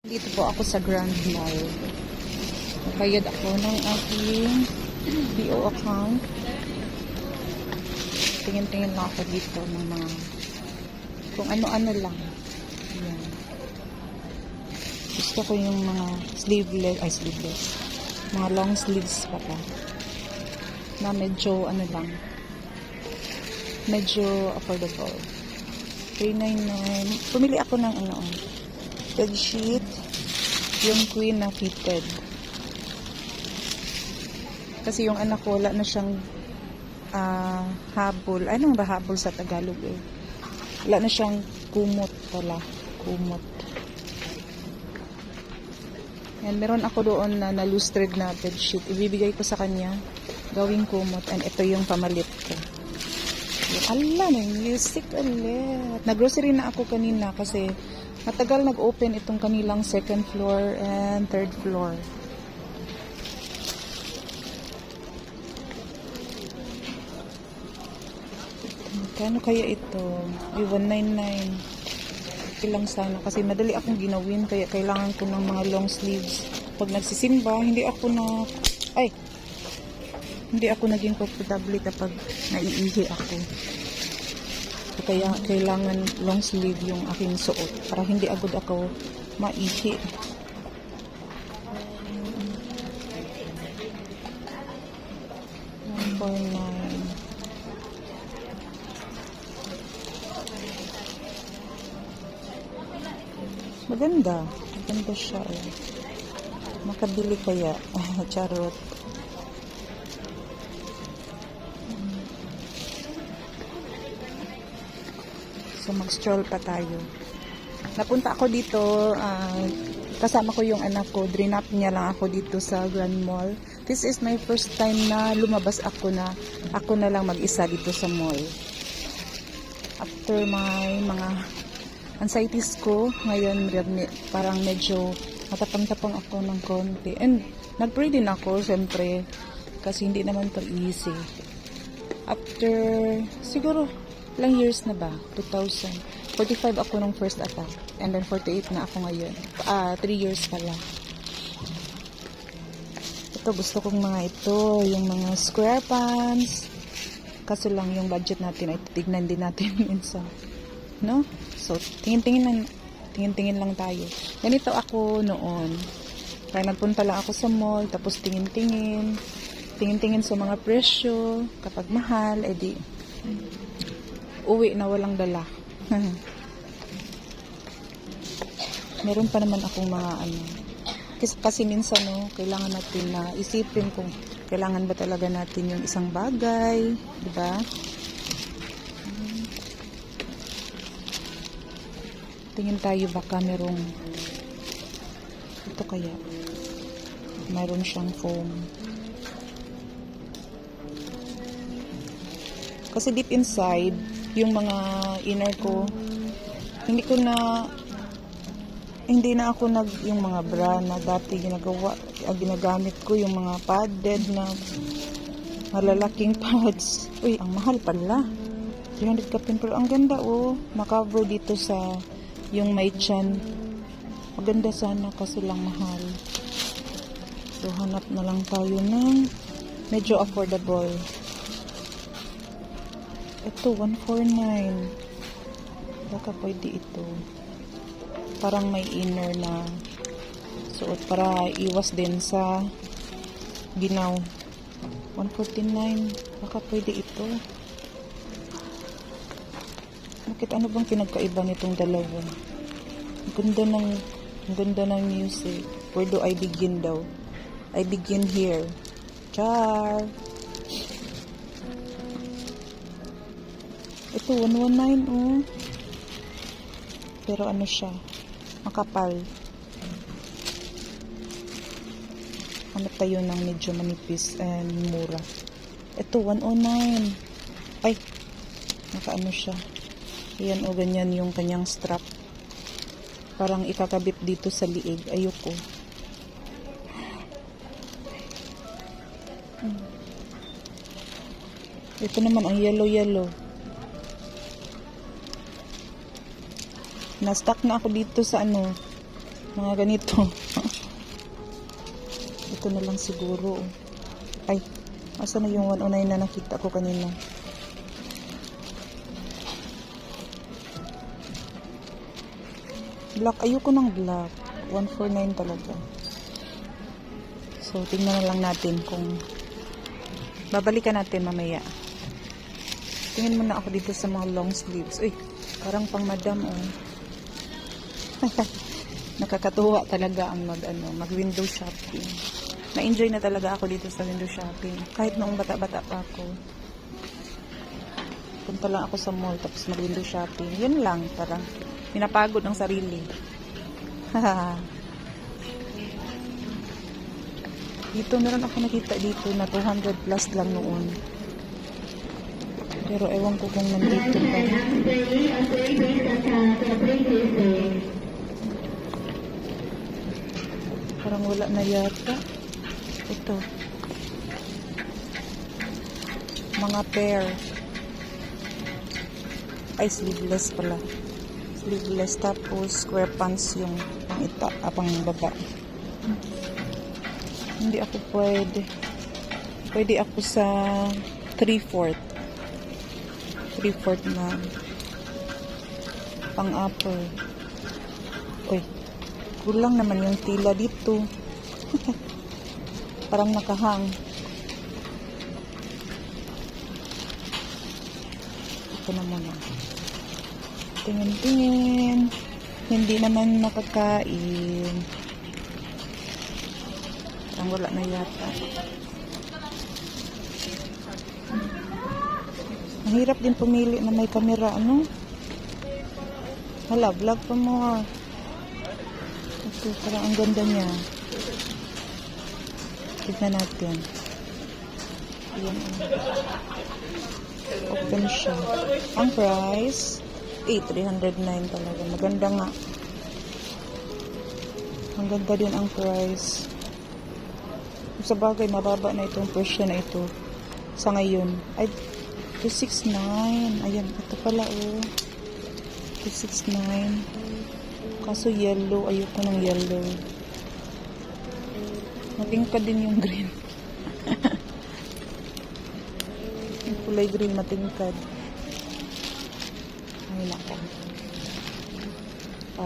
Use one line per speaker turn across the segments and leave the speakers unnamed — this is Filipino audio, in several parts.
Dito po ako sa Grand Mall. Bayad ako ng aking PO account. Tingin-tingin lang ako dito ng mga kung ano-ano lang. Yan. Gusto ko yung mga sleeveless. Mga long sleeves pa pa. Na medyo ano lang. Medyo affordable. $399. Pumili ako ng bedsheet, yung queen na fitted. Kasi yung anak ko, wala na siyang habol. Anong ba habol sa Tagalog eh? Wala na siyang kumot pala. Kumot. And meron ako doon na loose thread na bedsheet. Ibibigay ko sa kanya. Gawing kumot. And ito yung pamalit ko. Ala, may music ulit. Nag-grocery na ako kanina kasi matagal nag-open itong kanilang second floor and third floor. Kano kaya ito? 199. Okay lang sana kasi madali akong ginawin kaya kailangan ko ng mga long sleeves. Pag nagsisimba, hindi ako naging comfortable kapag naiihi ako. Kaya kailangan long sleeve yung aking suot para hindi agad ako maihi. Maganda siya eh. Makabili kaya. Charot. So mag-stroll pa tayo. Napunta ako dito, kasama ko yung anak ko. Drinap niya lang ako dito sa Grand Mall. This is my first time na lumabas ako na lang mag-isa dito sa mall. After mga anxieties ko, ngayon parang medyo matapang-tapang ako ng konti. And nag-pray din ako, syempre, kasi hindi naman to easy. After, siguro, ilang years na ba? 2045 ako nung first attack. And then 48 na ako ngayon. 3 years pala. Ito, gusto kong mga ito. Yung mga square pants. Kaso lang yung budget natin ay titignan din natin minsan. No? So, tingin-tingin lang tayo. Ganito ako noon. Kaya nagpunta lang ako sa mall. Tapos tingin-tingin sa mga presyo. Kapag mahal, edi uwi na walang dala. Meron pa naman akong mga kasi minsan kailangan natin na isipin kung kailangan ba talaga natin yung isang bagay, di ba? Tingin tayo baka merong ito kaya mayroon siyang foam. Kasi deep inside yung mga inner ko hindi na ako yung mga bra na dati ginagamit ko, yung mga padded na malalaking pads. Uy, ang mahal pala. 300 kapin, pero ang ganda nakaver dito sa yung may chan. Maganda sana kasi lang mahal. So hanap na lang tayo ng medyo affordable. Ito, 149. Baka pwede ito. Parang may inner na suot para iwas din sa ginaw. 149. Baka pwede ito. Bakit ano bang pinagkaiba nitong dalawa? Ang ganda ng music. Where do I begin daw? I begin here. Char! Ito, 119 Pero ano siya? Makapal. Hanap tayo ng medyo manipis and mura. Ito, 109 Ay! Nakaano siya. Ayan ganyan yung kanyang strap. Parang ikakabit dito sa liig. Ayoko. Ito naman ang yellow. Na-stuck na ako dito sa Mga ganito. Ito na lang siguro. Ay, asa na yung 109 na nakita ko kanina? Black. Ayoko ng black. 149 talaga. So, tingnan na lang natin kung babalikan natin mamaya. Tingin muna ako dito sa mga long sleeves. Uy, parang pang madam, oh. Nakakatuwa talaga ang mag window shopping. Na-enjoy na talaga ako dito sa window shopping. Kahit noong bata-bata pa ako. Punta lang ako sa mall tapos mag window shopping. Yun lang, parang pinapagod ng sarili. Dito meron ako nakita dito na 200 plus lang noon. Pero ewan ko kung nandito pa. Parang wala na yata. Ito. Mga pair. Ay, sleeveless pala. Sleeveless tapos square pants yung pang baba. Hindi ako pwede. Pwede ako sa 3/4. 3/4 na pang upper. Uy, kulang naman yung tila dito. Parang nakahang. Ito na muna. Tingin-tingin. Hindi naman nakakain. Parang wala na yata. Mahirap din pumili na may camera, ano? Hala, vlog pa mo. Ito, parang ang ganda niya. Tignan natin. Ayan. Open siya. Ang price, 309 talaga. Maganda nga. Ang ganda din ang price. Sa bagay, mababa na itong presyo na ito. Sa ngayon. Ay, 269. Ayan, ito pala oh. 269. Kaso yellow. Ayoko ng yellow. Matingkad din yung green. Yung kulay green matingkad. Ay, nako.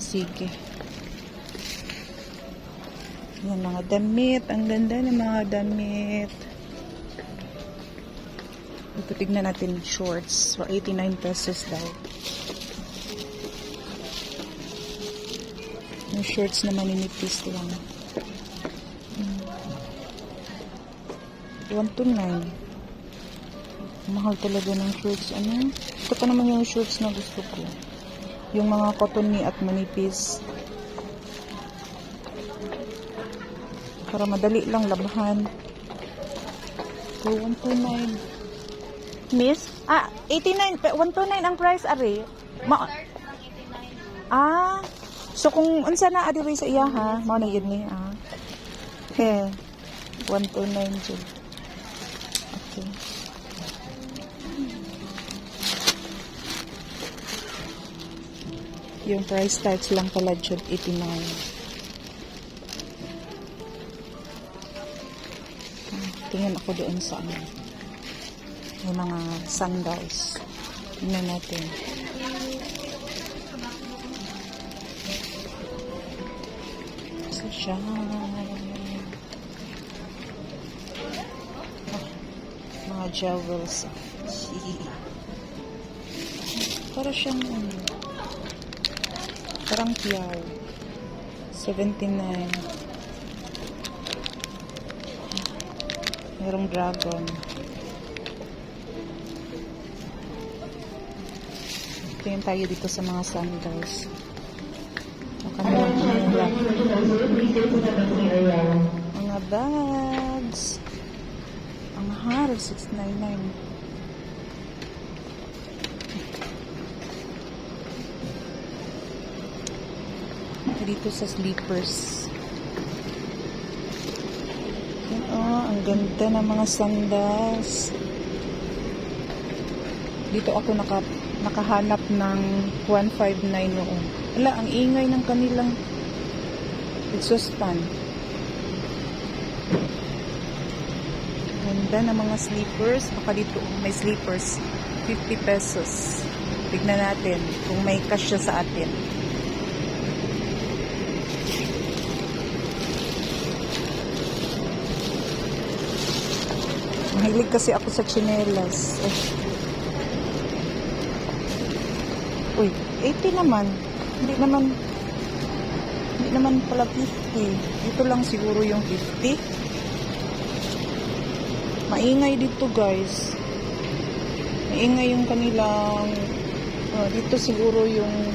Sige. Yan mga damit. Ang ganda ng mga damit. Ito, tignan natin shorts. For 89 pesos daw. Yung shorts na maninipis lang. 129. Mahal talaga ng shorts. Ano? Ito pa naman yung shorts na gusto ko. Yung mga cotton knit at manipis. Para madali lang labahan. So, 129. Miss? 89. 129 ang price, ari. So kung unsa na adiri sa iya, ha? Mao na yun ni, He. 129 jud. Okay. Yung price tags lang pala jud 89. Tingnan ako doon sa may mga sandals. Tingnan natin. So siya. Mga jewels. Para siyang parang piyaw. 79. Merong dragon. Tingin tayo dito sa mga sandals. Mga bags. Ang mahal, 699. Dito sa slippers. Ang ganda ng mga sandals. Dito ako nakahanap ng 159 noon. Wala, ang ingay ng kanilang Exhaust fan. Ganda ng mga sleepers. Baka dito may sleepers. 50 pesos. Tignan natin kung may cash siya sa atin. Mahilig kasi ako sa tsinelas. Uy, 80 naman. Hindi naman pala 50. Dito lang siguro yung 50. Maingay dito, guys. Maingay yung kanilang dito siguro yung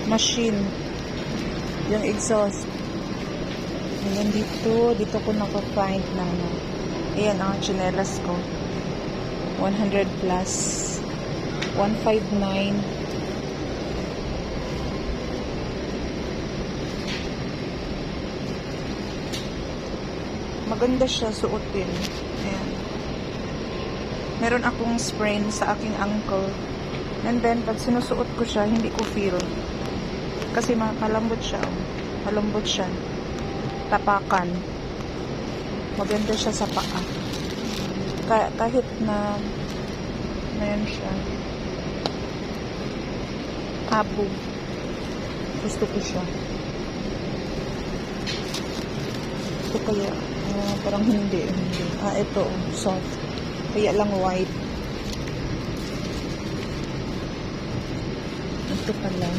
machine. Yung exhaust. Ayan dito ko naka-find ng ayan ang tsinelas ko. 100 plus. 159. Maganda siya suotin. Ayan. Meron akong sprain sa aking ankle. And then, pag sinusuot ko siya, hindi ko feel. Kasi malambot siya. Malambot siya. Tapakan. Maganda siya sa paa. Kahit na yan siya. Abo. Gusto ko siya. Ito kaya, parang hindi. Ito, soft. Kaya lang white. Ito pala.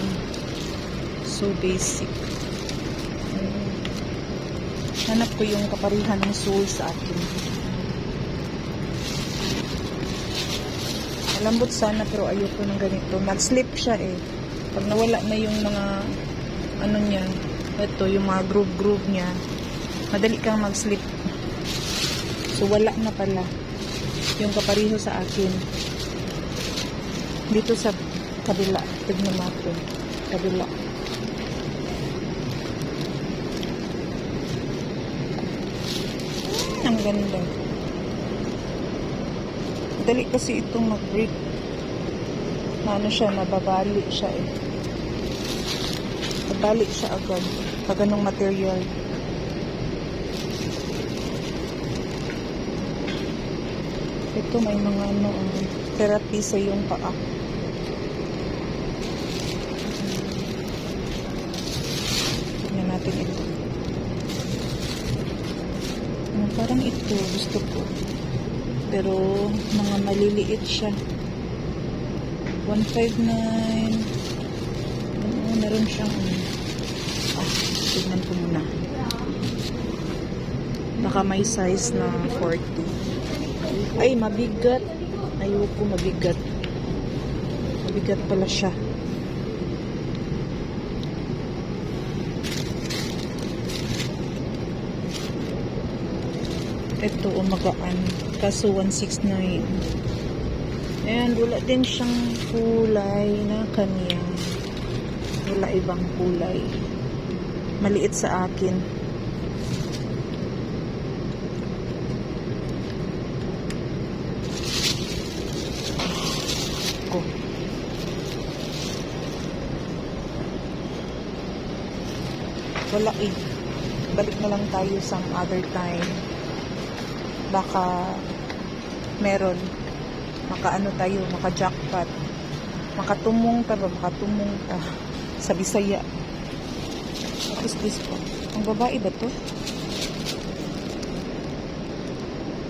So basic. Hanap ko yung kaparihan ng sole sa akin. Malambot sana pero ayoko ng ganito. Mag-slip siya eh. Pag nawala na yung mga ano niya, ito yung mga groove niya, madali kang mag-slip. So wala na pala yung kapariho sa akin. Dito sa kabila, tignan natin. Kabila. Ang ganda. Dali kasi itong mag-break. Ano siya, nababali siya eh. Nabali siya agad. Pag anong material. Ito may mga therapy sa iyong paa. Tignan natin ito. Parang ito gusto ko. Pero mga maliliit siya. 159. Meron siyang tignan ko muna. Baka may size na 40. Ay, mabigat. Ayoko mabigat. Mabigat pala siya. Ito, magaan. Kaso 169. Ayan, wala din siyang kulay na kanya. Wala ibang kulay. Maliit sa akin. Wala eh. Balik na lang tayo some other time. Baka meron. Makaano tayo, maka-jackpot. Makatumong ta ba? Makatumong ta. Sa Bisaya. What is this po? Ang babae ba to?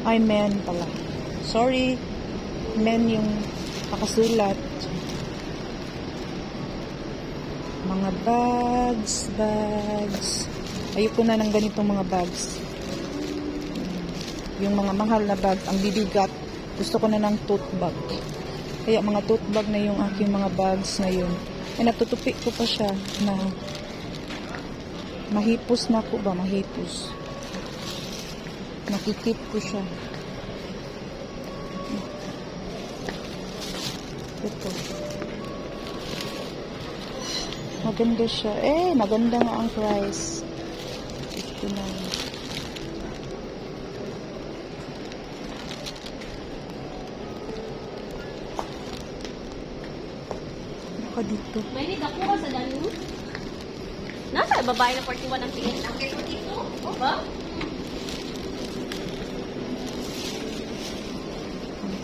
Ay, men pala. Sorry. Men yung nakasulat. Mga bags. Ayoko na ng ganitong mga bags. Yung mga mahal na bag, ang bibigat. Gusto ko na ng tote bag. Kaya mga tote bag na yung aking mga bags ngayon. Ay, natutupi ko pa siya na mahipos na ako ba? Mahipos. Nakikip ko siya. Ito. Maganda siya. Maganda nga ang price. Ito na. Dito.
May ako ka sa dami mo? Nasa babae na 41 ang tingin lang. Kaya dito, ba?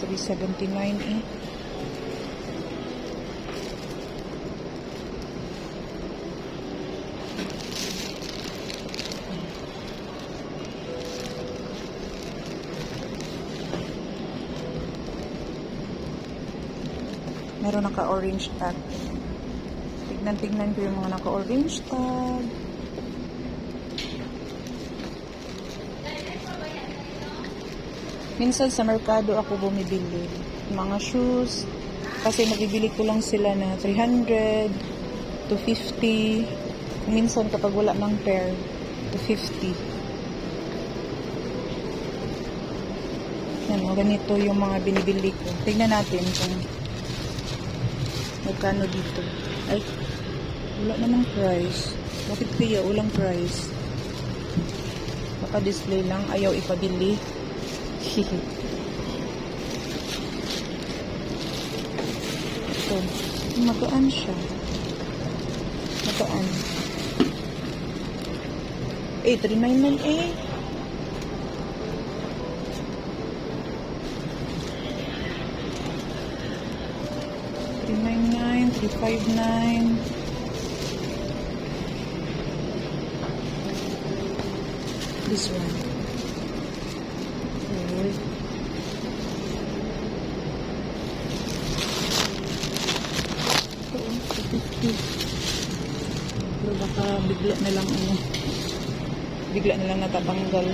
379 eh. Meron naka-orange tag. Tignan ko yung mga naka-orange tag. Minsan sa merkado ako bumibili mga shoes kasi nabibili ko lang sila na 300 to 50. Minsan kapag wala ng pair to 50. Yan, ganito yung mga binibili ko. Tignan natin kung magkano dito. Ay, wala namang price. Bakit kaya walang price? Baka display lang, ayaw ipabili. Ito, magaan siya. Magaan. 399 eh. $359, $359. This one. Okay. Pero baka bigla na lang natatanggal.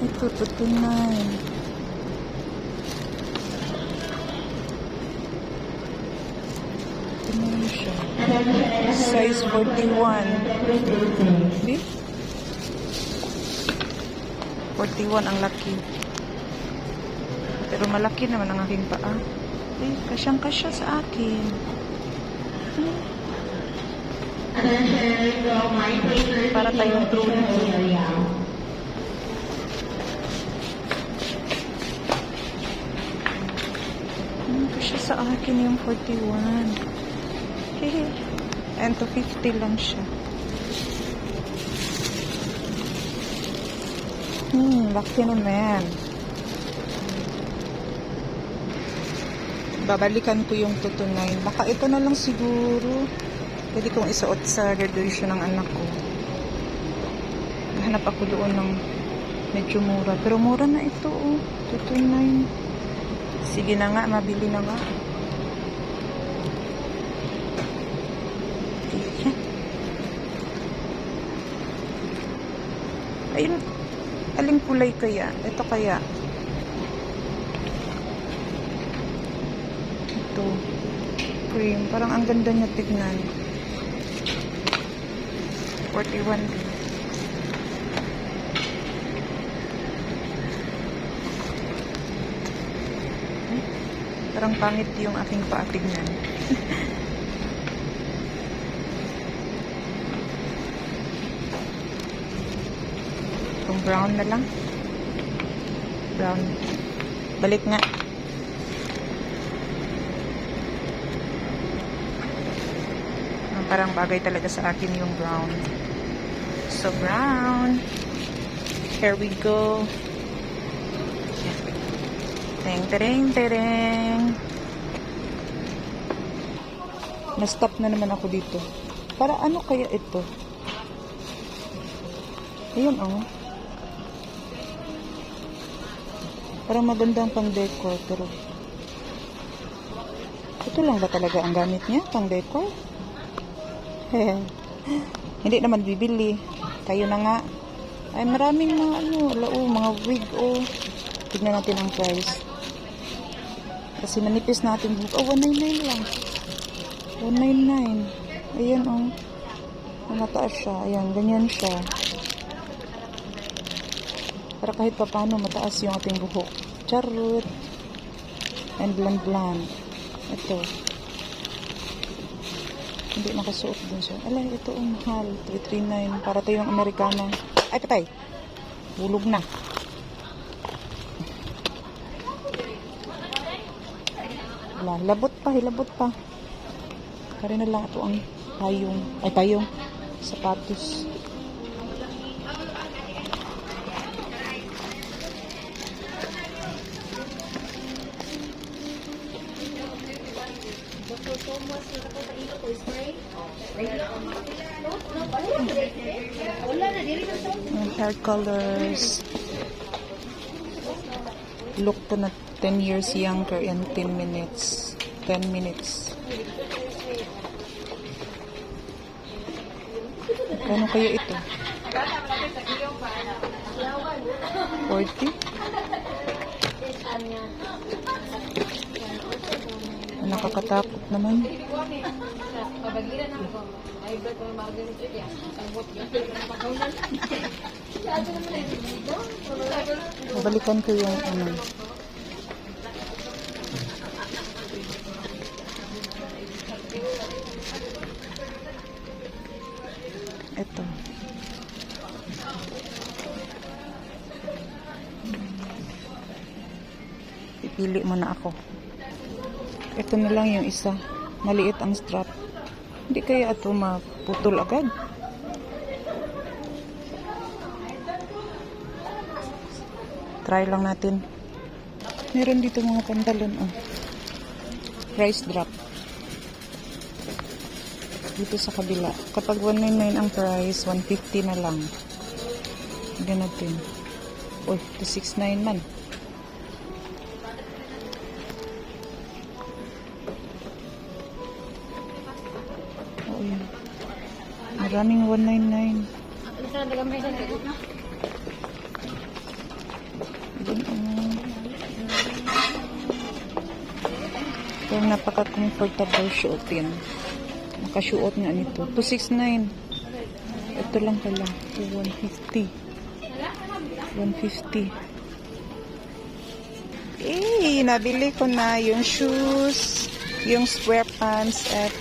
Ito, tutunan. Tutunan siya. Size 41. Okay? 41 ang laki. Pero malaki naman ang aking paa. Kasyang-kasya sa akin. Para tayong truly. Kasya sa akin yung 41. Hehe. And 250 lang siya. Laki naman. Babalikan ko yung tutunay. Baka ito na lang siguro. Pwede kong isuot sa graduation ng anak ko. Hanap ako doon ng medyo mura. Pero mura na ito, oh. Tutunay. Sige na nga, mabili na nga. Ayun. Aling kulay kaya? Ito kaya? Ito. Cream. Parang ang ganda niya tignan. 41 din. Parang pangit yung aking paa tignan. Itong brown na lang. Brown. Balik nga. Parang bagay talaga sa akin yung brown. So, brown. Here we go. Teng, tereng, tereng. Na-stop na naman ako dito. Para ano kaya ito? Ayan, oh. Parang magandang pang-decor, pero ito lang ba talaga ang gamit niya? Pang-decor? Hindi naman bibili. Tayo na nga. Ay, maraming mga mga wig, oh. Tignan natin ang price. Kasi manipis natin. Oh, 199 lang. 199. Ayan, oh. Mataas siya. Ayan, ganyan siya. Para kahit pa paano mataas yung ating buhok. Charot. And bland. Ito. Hindi nakasuot din siya. Alay, ito ang mahal. 339. Para tayong Amerikana. Ay, patay. Bulog na. Wala. Labot pa. Hilabot pa. Kari na lang ito ang payong. Ay, payong. Sapatos.
Dr. Thomas, ito sa ilo ko, spray. Wala na, diri na to.
Hair colors. Look to na 10 years younger in 10 minutes. 10 minutes. Kano kaya ito? 40? Nakakatakot naman. Babalikan ko yung ano. Ito. Pipili muna ako. Ito na lang yung isa. Maliit ang strap. Hindi kaya ito maputol agad. Try lang natin. Meron dito mga pantalon. Oh. Price drop. Dito sa kabila. Kapag 199 ang price, 150 na lang. Hindi natin. Uy, 269 man. Oo yan. Maraming 199. Pero napaka-comfortable suotin. Nakasuot nga nito. 269. Ito lang pala. 150. 150. Eh, nabili ko na yung shoes, yung square pants, at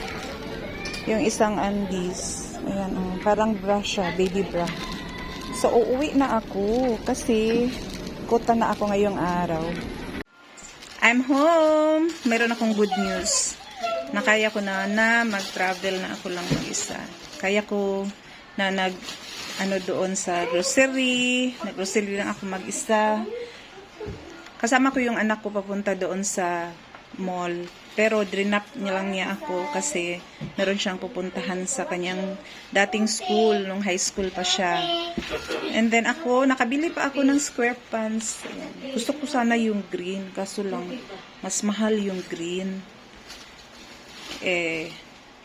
yung isang undies. Ayan, parang bra siya, baby bra. So, uuwi na ako kasi kuta na ako ngayong araw. I'm home! Meron akong good news. Nakaya ko na mag-travel na ako lang mag-isa. Kaya ko na doon sa grocery. Nag-grocery lang ako mag-isa. Kasama ko yung anak ko papunta doon sa mall. Pero drinap niya lang niya ako kasi meron siyang pupuntahan sa kanyang dating school, nung high school pa siya. And then ako, nakabili pa ako ng square pants. Ayan. Gusto ko sana yung green, kaso lang mas mahal yung green.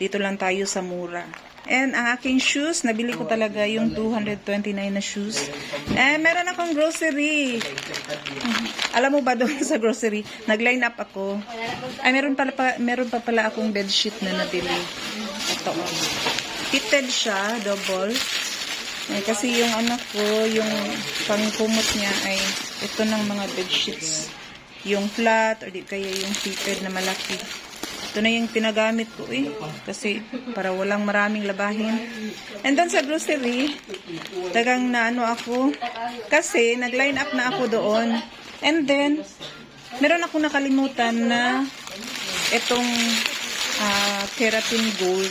Dito lang tayo sa mura. And ang aking shoes, nabili ko talaga yung 229 na shoes. Meron akong grocery. Alam mo ba doon sa grocery, nag-line up ako. Meron pa pala akong bedsheet na nabili. Ito. Fitted siya, double. Kasi yung anak ko, yung pangkumot niya ay ito ng mga bedsheets. Yung flat, o di kaya yung fitted na malaki. Ito na yung pinagamit ko kasi para walang maraming labahin. And then sa grocery, tagang naano ako kasi nag-line up na ako doon. And then, meron ako nakalimutan na itong Keratin Gold.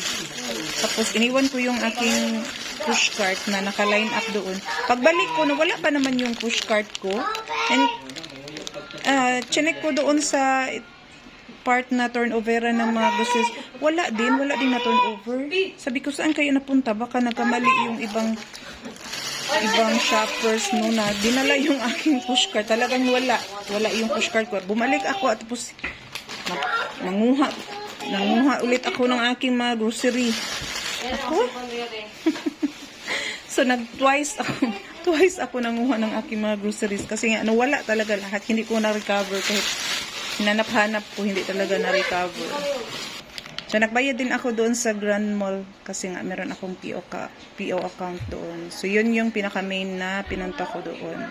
Tapos iniwan ko yung aking pushcart na naka-line up doon. Pagbalik ko, wala pa naman yung pushcart ko. And chinek ko doon sa part na turnover ng mga groceries. Wala din na turnover. Sabi ko, saan kayo napunta? Baka nagkamali yung ibang shoppers no na dinala yung aking pushcart. Talagang wala yung pushcart ko. Bumalik ako at tapos nanguha ulit ako ng aking mga grocery. Ako? So twice ako nanguha ng aking mga groceries kasi nga wala talaga lahat. Hindi ko na-recover kahit hinanap-hanap ko, hindi talaga na-recover. So, nagbayad din ako doon sa Grand Mall kasi nga meron akong PO account doon. So, yun yung pinaka-main na pinunta ko doon.